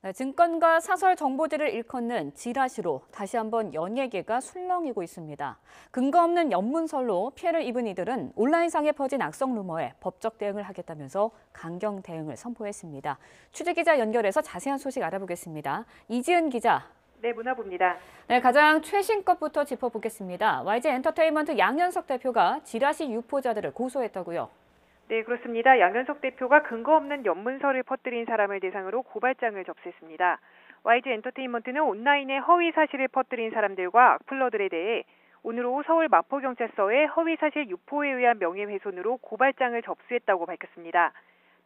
네, 증권가 사설 정보지를 일컫는 지라시로 다시 한번 연예계가 술렁이고 있습니다. 근거 없는 연문설로 피해를 입은 이들은 온라인상에 퍼진 악성 루머에 법적 대응을 하겠다면서 강경 대응을 선포했습니다. 취재기자 연결해서 자세한 소식 알아보겠습니다. 이지은 기자. 네, 문화부입니다. 네, 가장 최신 것부터 짚어보겠습니다. YG 엔터테인먼트 양현석 대표가 지라시 유포자들을 고소했다고요? 네, 그렇습니다. 양현석 대표가 근거 없는 연문서를 퍼뜨린 사람을 대상으로 고발장을 접수했습니다. YG 엔터테인먼트는 온라인에 허위 사실을 퍼뜨린 사람들과 악플러들에 대해 오늘 오후 서울 마포경찰서에 허위 사실 유포에 의한 명예훼손으로 고발장을 접수했다고 밝혔습니다.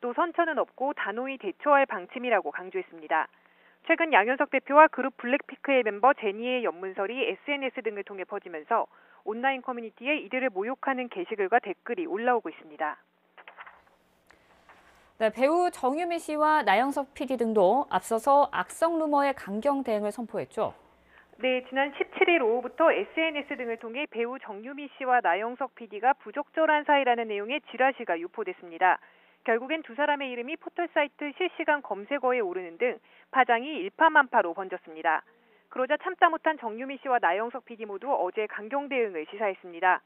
또 선처는 없고 단호히 대처할 방침이라고 강조했습니다. 최근 양현석 대표와 그룹 블랙핑크의 멤버 제니의 연문설이 SNS 등을 통해 퍼지면서 온라인 커뮤니티에 이들을 모욕하는 게시글과 댓글이 올라오고 있습니다. 네, 배우 정유미 씨와 나영석 PD 등도 앞서서 악성 루머에 강경 대응을 선포했죠. 네, 지난 17일 오후부터 SNS 등을 통해 배우 정유미 씨와 나영석 PD가 부적절한 사이라는 내용의 지라시가 유포됐습니다. 결국엔 두 사람의 이름이 포털사이트 실시간 검색어에 오르는 등 파장이 일파만파로 번졌습니다. 그러자 참다 못한 정유미 씨와 나영석 PD 모두 어제 강경 대응을 시사했습니다.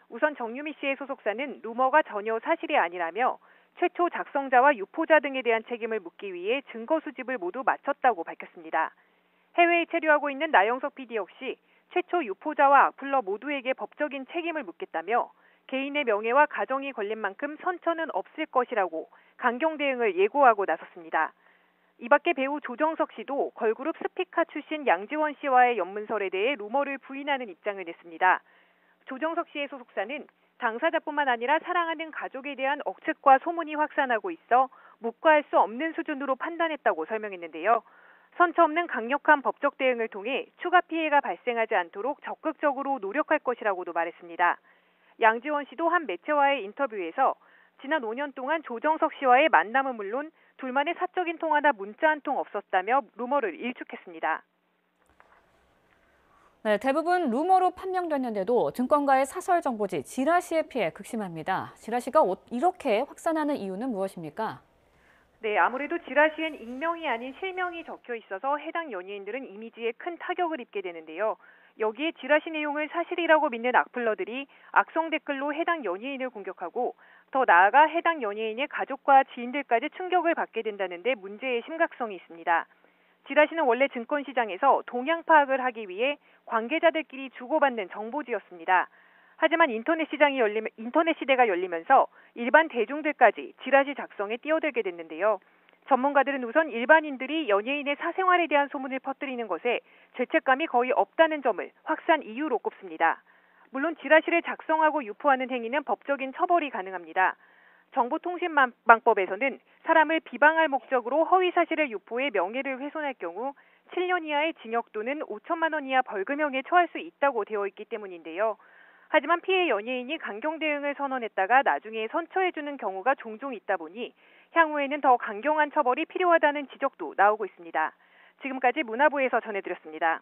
우선 정유미 씨의 소속사는 루머가 전혀 사실이 아니라며 최초 작성자와 유포자 등에 대한 책임을 묻기 위해 증거 수집을 모두 마쳤다고 밝혔습니다. 해외에 체류하고 있는 나영석 PD 역시 최초 유포자와 악플러 모두에게 법적인 책임을 묻겠다며 개인의 명예와 가정이 걸린 만큼 선처는 없을 것이라고 강경 대응을 예고하고 나섰습니다. 이 밖에 배우 조정석 씨도 걸그룹 스피카 출신 양지원 씨와의 연문설에 대해 루머를 부인하는 입장을 냈습니다. 조정석 씨의 소속사는 당사자뿐만 아니라 사랑하는 가족에 대한 억측과 소문이 확산하고 있어 묵과할 수 없는 수준으로 판단했다고 설명했는데요. 선처 없는 강력한 법적 대응을 통해 추가 피해가 발생하지 않도록 적극적으로 노력할 것이라고도 말했습니다. 양지원 씨도 한 매체와의 인터뷰에서 지난 5년 동안 조정석 씨와의 만남은 물론 둘만의 사적인 통화나 문자 한 통 없었다며 루머를 일축했습니다. 네, 대부분 루머로 판명됐는데도 증권가의 사설 정보지 지라시의 피해 극심합니다. 지라시가 이렇게 확산하는 이유는 무엇입니까? 네, 아무래도 지라시엔 익명이 아닌 실명이 적혀 있어서 해당 연예인들은 이미지에 큰 타격을 입게 되는데요. 여기에 지라시 내용을 사실이라고 믿는 악플러들이 악성 댓글로 해당 연예인을 공격하고 더 나아가 해당 연예인의 가족과 지인들까지 충격을 받게 된다는 데 문제의 심각성이 있습니다. 지라시는 원래 증권시장에서 동향 파악을 하기 위해 관계자들끼리 주고받는 정보지였습니다. 하지만 인터넷 시대가 열리면서 일반 대중들까지 지라시 작성에 뛰어들게 됐는데요. 전문가들은 우선 일반인들이 연예인의 사생활에 대한 소문을 퍼뜨리는 것에 죄책감이 거의 없다는 점을 확산 이유로 꼽습니다. 물론 지라시를 작성하고 유포하는 행위는 법적인 처벌이 가능합니다. 정보통신망법에서는 사람을 비방할 목적으로 허위 사실을 유포해 명예를 훼손할 경우 7년 이하의 징역 또는 5천만 원 이하 벌금형에 처할 수 있다고 되어 있기 때문인데요. 하지만 피해 연예인이 강경 대응을 선언했다가 나중에 선처해주는 경우가 종종 있다 보니 향후에는 더 강경한 처벌이 필요하다는 지적도 나오고 있습니다. 지금까지 문화부에서 전해드렸습니다.